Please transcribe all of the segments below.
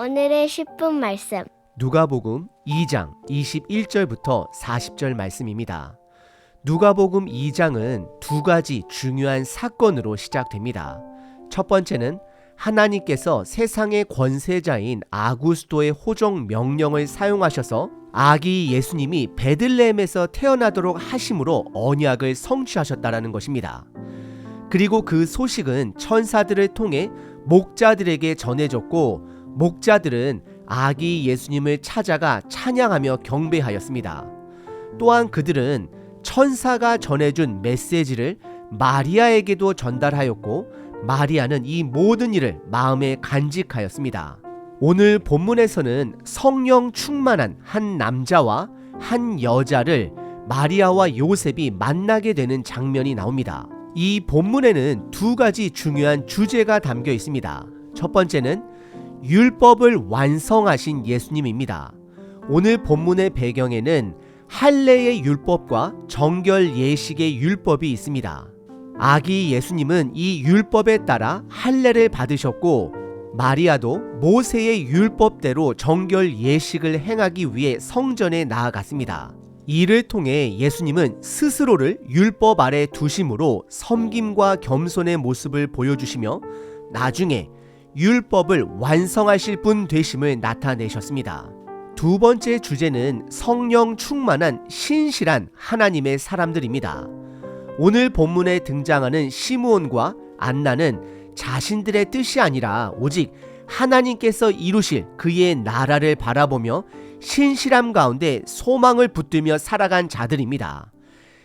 오늘의 10분 말씀. 누가복음 2장 21절부터 40절 말씀입니다. 누가복음 2장은 두 가지 중요한 사건으로 시작됩니다. 첫 번째는 하나님께서 세상의 권세자인 아구스도의 호종 명령을 사용하셔서 아기 예수님이 베들레헴에서 태어나도록 하심으로 언약을 성취하셨다라는 것입니다. 그리고 그 소식은 천사들을 통해 목자들에게 전해졌고, 목자들은 아기 예수님을 찾아가 찬양하며 경배하였습니다. 또한 그들은 천사가 전해준 메시지를 마리아에게도 전달하였고, 마리아는 이 모든 일을 마음에 간직하였습니다. 오늘 본문에서는 성령 충만한 한 남자와 한 여자를 마리아와 요셉이 만나게 되는 장면이 나옵니다. 이 본문에는 두 가지 중요한 주제가 담겨 있습니다. 첫 번째는 율법을 완성하신 예수님입니다. 오늘 본문의 배경에는 할례의 율법과 정결 예식의 율법이 있습니다. 아기 예수님은 이 율법에 따라 할례를 받으셨고, 마리아도 모세의 율법대로 정결 예식을 행하기 위해 성전에 나아갔습니다. 이를 통해 예수님은 스스로를 율법 아래 두심으로 섬김과 겸손의 모습을 보여주시며 나중에 율법을 완성하실 분 되심을 나타내셨습니다. 두 번째 주제는 성령 충만한 신실한 하나님의 사람들입니다. 오늘 본문에 등장하는 시므온과 안나는 자신들의 뜻이 아니라 오직 하나님께서 이루실 그의 나라를 바라보며 신실함 가운데 소망을 붙들며 살아간 자들입니다.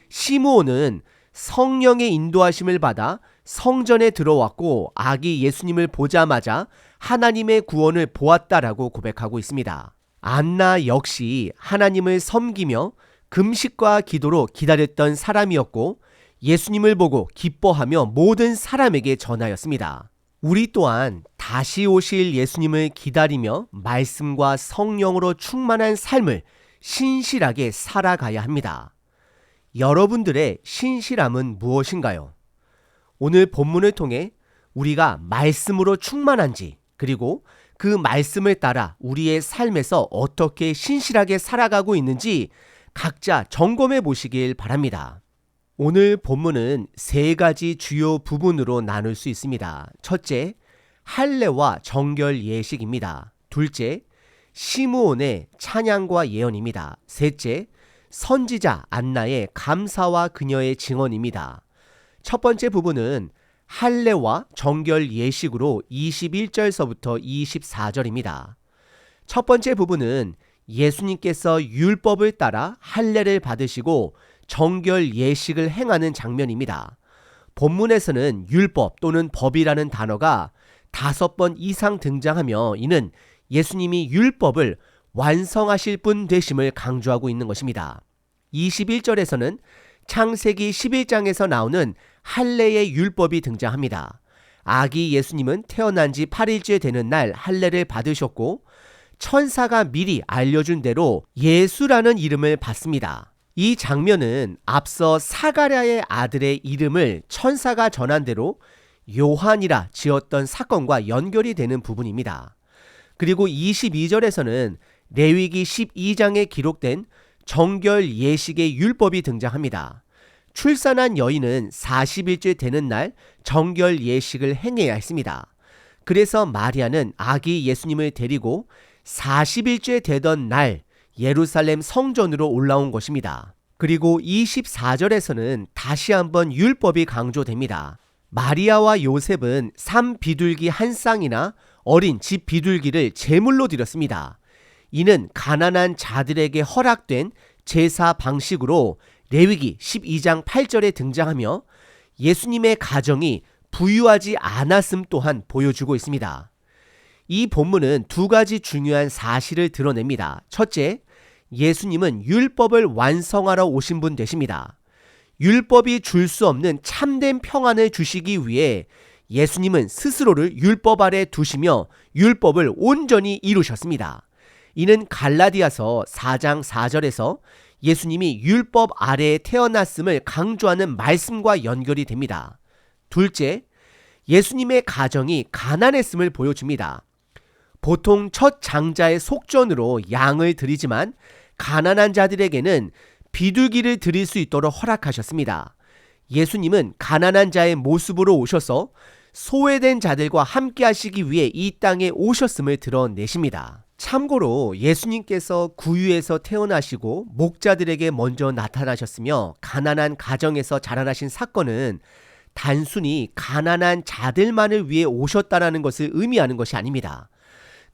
시므온은 성령의 인도하심을 받아 성전에 들어왔고, 아기 예수님을 보자마자 하나님의 구원을 보았다라고 고백하고 있습니다. 안나 역시 하나님을 섬기며 금식과 기도로 기다렸던 사람이었고, 예수님을 보고 기뻐하며 모든 사람에게 전하였습니다. 우리 또한 다시 오실 예수님을 기다리며 말씀과 성령으로 충만한 삶을 신실하게 살아가야 합니다. 여러분들의 신실함은 무엇인가요? 오늘 본문을 통해 우리가 말씀으로 충만한지, 그리고 그 말씀을 따라 우리의 삶에서 어떻게 신실하게 살아가고 있는지 각자 점검해 보시길 바랍니다. 오늘 본문은 세 가지 주요 부분으로 나눌 수 있습니다. 첫째, 할례와 정결 예식입니다. 둘째, 시므온의 찬양과 예언입니다. 셋째, 선지자 안나의 감사와 그녀의 증언입니다. 첫 번째 부분은 할례와 정결 예식으로 21절서부터 24절입니다. 첫 번째 부분은 예수님께서 율법을 따라 할례를 받으시고 정결 예식을 행하는 장면입니다. 본문에서는 율법 또는 법이라는 단어가 5번 이상 등장하며, 이는 예수님이 율법을 완성하실 분 되심을 강조하고 있는 것입니다. 21절에서는 창세기 11장에서 나오는 할례의 율법이 등장합니다. 아기 예수님은 태어난 지 8일째 되는 날 할례를 받으셨고, 천사가 미리 알려준 대로 예수라는 이름을 받습니다. 이 장면은 앞서 사가랴의 아들의 이름을 천사가 전한 대로 요한이라 지었던 사건과 연결이 되는 부분입니다. 그리고 22절에서는 레위기 12장에 기록된 정결 예식의 율법이 등장합니다. 출산한 여인은 40일째 되는 날 정결 예식을 행해야 했습니다. 그래서 마리아는 아기 예수님을 데리고 40일째 되던 날 예루살렘 성전으로 올라온 것입니다. 그리고 24절에서는 다시 한번 율법이 강조됩니다. 마리아와 요셉은 삼 비둘기 한 쌍이나 어린 집 비둘기를 제물로 드렸습니다. 이는 가난한 자들에게 허락된 제사 방식으로 레위기 12장 8절에 등장하며 예수님의 가정이 부유하지 않았음 또한 보여주고 있습니다. 이 본문은 두 가지 중요한 사실을 드러냅니다. 첫째, 예수님은 율법을 완성하러 오신 분 되십니다. 율법이 줄 수 없는 참된 평안을 주시기 위해 예수님은 스스로를 율법 아래 두시며 율법을 온전히 이루셨습니다. 이는 갈라디아서 4장 4절에서 예수님이 율법 아래에 태어났음을 강조하는 말씀과 연결이 됩니다. 둘째, 예수님의 가정이 가난했음을 보여줍니다. 보통 첫 장자의 속전으로 양을 드리지만 가난한 자들에게는 비둘기를 드릴 수 있도록 허락하셨습니다. 예수님은 가난한 자의 모습으로 오셔서 소외된 자들과 함께 하시기 위해 이 땅에 오셨음을 드러내십니다. 참고로 예수님께서 구유에서 태어나시고 목자들에게 먼저 나타나셨으며 가난한 가정에서 자라나신 사건은 단순히 가난한 자들만을 위해 오셨다라는 것을 의미하는 것이 아닙니다.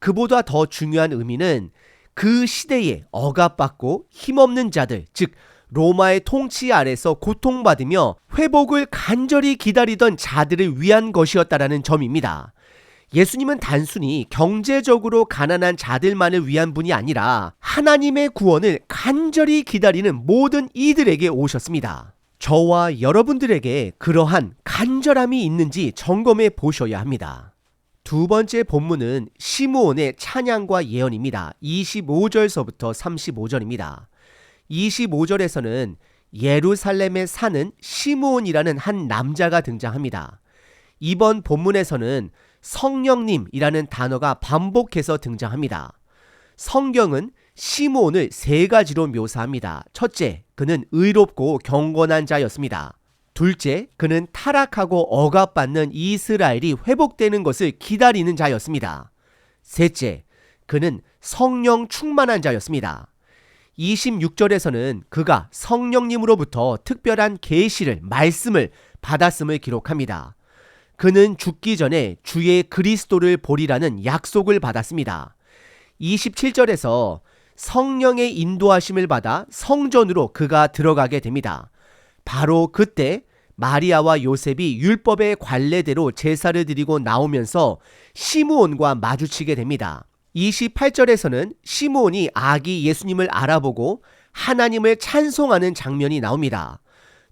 그보다 더 중요한 의미는 그 시대에 억압받고 힘없는 자들, 즉 로마의 통치 아래서 고통받으며 회복을 간절히 기다리던 자들을 위한 것이었다라는 점입니다. 예수님은 단순히 경제적으로 가난한 자들만을 위한 분이 아니라 하나님의 구원을 간절히 기다리는 모든 이들에게 오셨습니다. 저와 여러분들에게 그러한 간절함이 있는지 점검해 보셔야 합니다. 두 번째 본문은 시므온의 찬양과 예언입니다. 25절서부터 35절입니다. 25절에서는 예루살렘에 사는 시므온이라는 한 남자가 등장합니다. 이번 본문에서는 성령님이라는 단어가 반복해서 등장합니다. 성경은 시므온을 세 가지로 묘사합니다. 첫째, 그는 의롭고 경건한 자였습니다. 둘째, 그는 타락하고 억압받는 이스라엘이 회복되는 것을 기다리는 자였습니다. 셋째, 그는 성령 충만한 자였습니다. 26절에서는 그가 성령님으로부터 특별한 계시를, 말씀을 받았음을 기록합니다. 그는 죽기 전에 주의 그리스도를 보리라는 약속을 받았습니다. 27절에서 성령의 인도하심을 받아 성전으로 그가 들어가게 됩니다. 바로 그때 마리아와 요셉이 율법의 관례대로 제사를 드리고 나오면서 시므온과 마주치게 됩니다. 28절에서는 시므온이 아기 예수님을 알아보고 하나님을 찬송하는 장면이 나옵니다.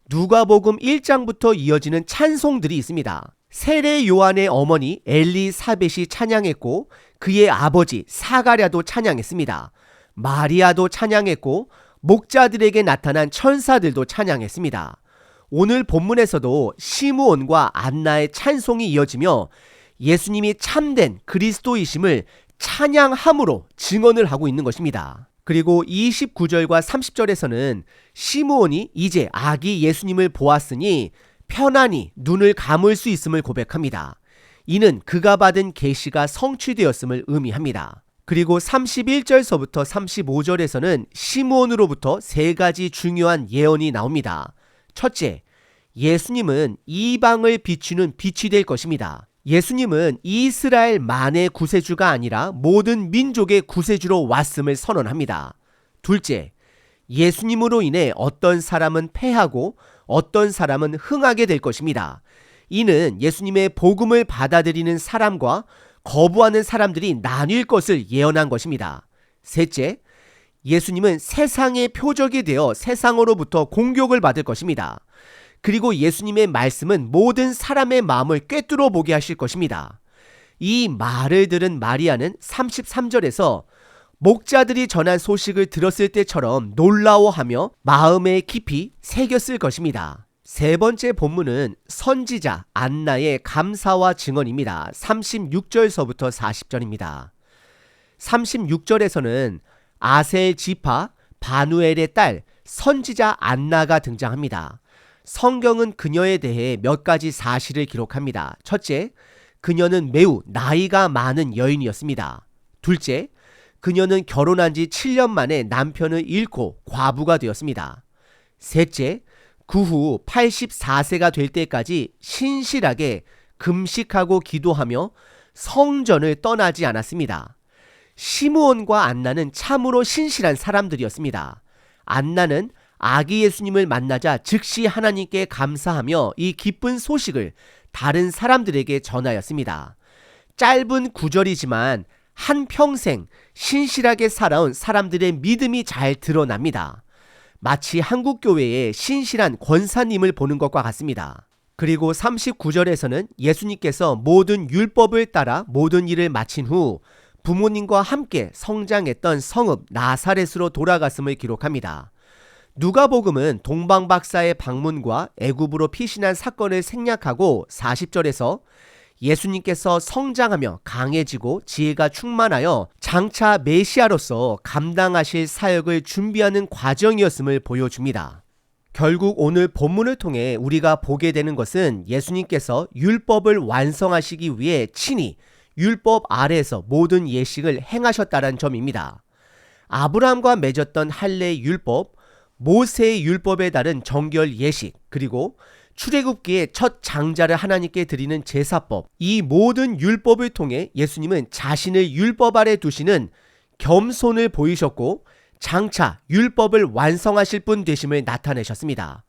누가복음 1장부터 이어지는 찬송들이 있습니다. 세례 요한의 어머니 엘리사벳이 찬양했고 그의 아버지 사가랴도 찬양했습니다. 마리아도 찬양했고 목자들에게 나타난 천사들도 찬양했습니다. 오늘 본문에서도 시므온과 안나의 찬송이 이어지며 예수님이 참된 그리스도이심을 찬양함으로 증언을 하고 있는 것입니다. 그리고 29절과 30절에서는 시므온이 이제 아기 예수님을 보았으니 편안히 눈을 감을 수 있음을 고백합니다. 이는 그가 받은 계시가 성취되었음을 의미합니다. 그리고 31절서부터 35절에서는 시므온으로부터 세 가지 중요한 예언이 나옵니다. 첫째, 예수님은 이방을 비추는 빛이 될 것입니다. 예수님은 이스라엘만의 구세주가 아니라 모든 민족의 구세주로 왔음을 선언합니다. 둘째, 예수님으로 인해 어떤 사람은 패하고 어떤 사람은 흥하게 될 것입니다. 이는 예수님의 복음을 받아들이는 사람과 거부하는 사람들이 나뉠 것을 예언한 것입니다. 셋째, 예수님은 세상의 표적이 되어 세상으로부터 공격을 받을 것입니다. 그리고 예수님의 말씀은 모든 사람의 마음을 꿰뚫어 보게 하실 것입니다. 이 말을 들은 마리아는 33절에서 목자들이 전한 소식을 들었을 때처럼 놀라워하며 마음에 깊이 새겼을 것입니다. 세 번째 본문은 선지자 안나의 감사와 증언입니다. 36절서부터 40절입니다. 36절에서는 아셀 지파 바누엘의 딸 선지자 안나가 등장합니다. 성경은 그녀에 대해 몇 가지 사실을 기록합니다. 첫째, 그녀는 매우 나이가 많은 여인이었습니다. 둘째, 그녀는 결혼한 지 7년 만에 남편을 잃고 과부가 되었습니다. 셋째, 그 후 84세가 될 때까지 신실하게 금식하고 기도하며 성전을 떠나지 않았습니다. 시므온과 안나는 참으로 신실한 사람들이었습니다. 안나는 아기 예수님을 만나자 즉시 하나님께 감사하며 이 기쁜 소식을 다른 사람들에게 전하였습니다. 짧은 구절이지만 한평생 신실하게 살아온 사람들의 믿음이 잘 드러납니다. 마치 한국교회의 신실한 권사님을 보는 것과 같습니다. 그리고 39절에서는 예수님께서 모든 율법을 따라 모든 일을 마친 후 부모님과 함께 성장했던 성읍 나사렛으로 돌아갔음을 기록합니다. 누가복음은 동방박사의 방문과 애굽으로 피신한 사건을 생략하고 40절에서 예수님께서 성장하며 강해지고 지혜가 충만하여 장차 메시아로서 감당하실 사역을 준비하는 과정이었음을 보여줍니다. 결국 오늘 본문을 통해 우리가 보게 되는 것은 예수님께서 율법을 완성하시기 위해 친히 율법 아래에서 모든 예식을 행하셨다는 점입니다. 아브라함과 맺었던 할례 율법, 모세의 율법에 따른 정결 예식, 그리고 출애굽기의 첫 장자를 하나님께 드리는 제사법, 이 모든 율법을 통해 예수님은 자신을 율법 아래 두시는 겸손을 보이셨고 장차 율법을 완성하실 분 되심을 나타내셨습니다.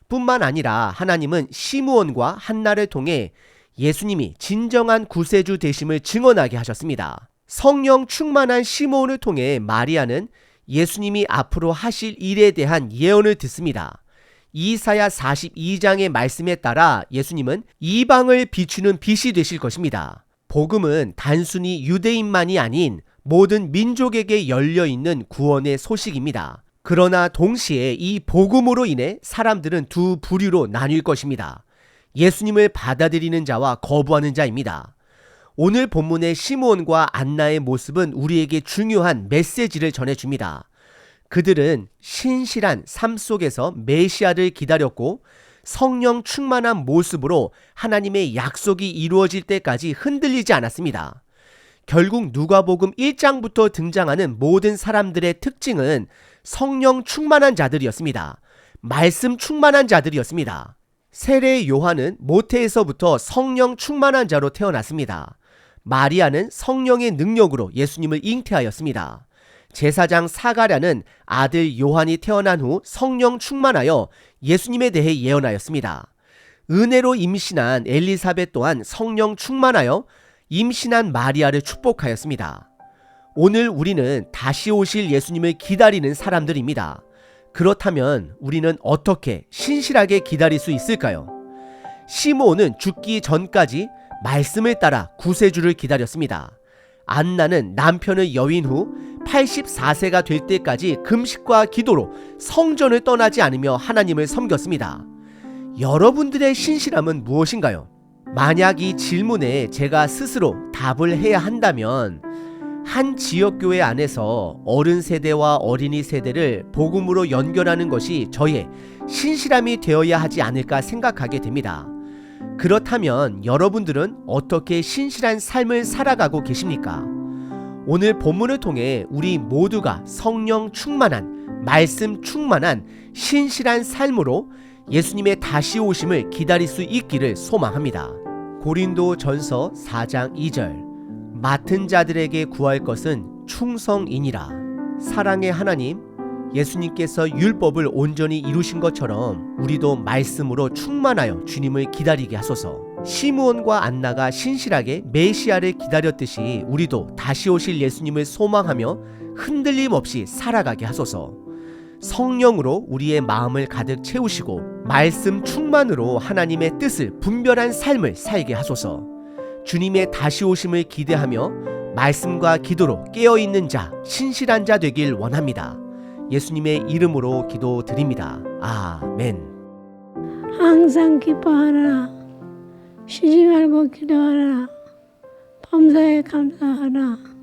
뿐만 아니라 하나님은 시므온과 한나를 통해 예수님이 진정한 구세주 되심을 증언하게 하셨습니다. 성령 충만한 시므온을 통해 마리아는 예수님이 앞으로 하실 일에 대한 예언을 듣습니다. 이사야 42장의 말씀에 따라 예수님은 이방을 비추는 빛이 되실 것입니다. 복음은 단순히 유대인만이 아닌 모든 민족에게 열려있는 구원의 소식입니다. 그러나 동시에 이 복음으로 인해 사람들은 두 부류로 나뉠 것입니다. 예수님을 받아들이는 자와 거부하는 자입니다. 오늘 본문의 시므온과 안나의 모습은 우리에게 중요한 메시지를 전해줍니다. 그들은 신실한 삶 속에서 메시아를 기다렸고 성령 충만한 모습으로 하나님의 약속이 이루어질 때까지 흔들리지 않았습니다. 결국 누가복음 1장부터 등장하는 모든 사람들의 특징은 성령 충만한 자들이었습니다. 말씀 충만한 자들이었습니다. 세례 요한은 모태에서부터 성령 충만한 자로 태어났습니다. 마리아는 성령의 능력으로 예수님을 잉태하였습니다. 제사장 사가랴는 아들 요한이 태어난 후 성령 충만하여 예수님에 대해 예언하였습니다. 은혜로 임신한 엘리사벳 또한 성령 충만하여 임신한 마리아를 축복하였습니다. 오늘 우리는 다시 오실 예수님을 기다리는 사람들입니다. 그렇다면 우리는 어떻게 신실하게 기다릴 수 있을까요? 시므온은 죽기 전까지 말씀을 따라 구세주를 기다렸습니다. 안나는 남편의 여인 후 84세가 될 때까지 금식과 기도로 성전을 떠나지 않으며 하나님을 섬겼습니다. 여러분들의 신실함은 무엇인가요? 만약 이 질문에 제가 스스로 답을 해야 한다면 한 지역교회 안에서 어른 세대와 어린이 세대를 복음으로 연결하는 것이 저의 신실함이 되어야 하지 않을까 생각하게 됩니다. 그렇다면 여러분들은 어떻게 신실한 삶을 살아가고 계십니까? 오늘 본문을 통해 우리 모두가 성령 충만한, 말씀 충만한 신실한 삶으로 예수님의 다시 오심을 기다릴 수 있기를 소망합니다. 고린도 전서 4장 2절 맡은 자들에게 구할 것은 충성이니라. 사랑의 하나님, 예수님께서 율법을 온전히 이루신 것처럼 우리도 말씀으로 충만하여 주님을 기다리게 하소서. 시므온과 안나가 신실하게 메시아를 기다렸듯이 우리도 다시 오실 예수님을 소망하며 흔들림 없이 살아가게 하소서. 성령으로 우리의 마음을 가득 채우시고 말씀 충만으로 하나님의 뜻을 분별한 삶을 살게 하소서. 주님의 다시 오심을 기대하며 말씀과 기도로 깨어있는 자, 신실한 자 되길 원합니다. 예수님의 이름으로 기도드립니다. 아멘. 항상 기뻐하라. 쉬지 말고 기도하라. 범사에 감사하라.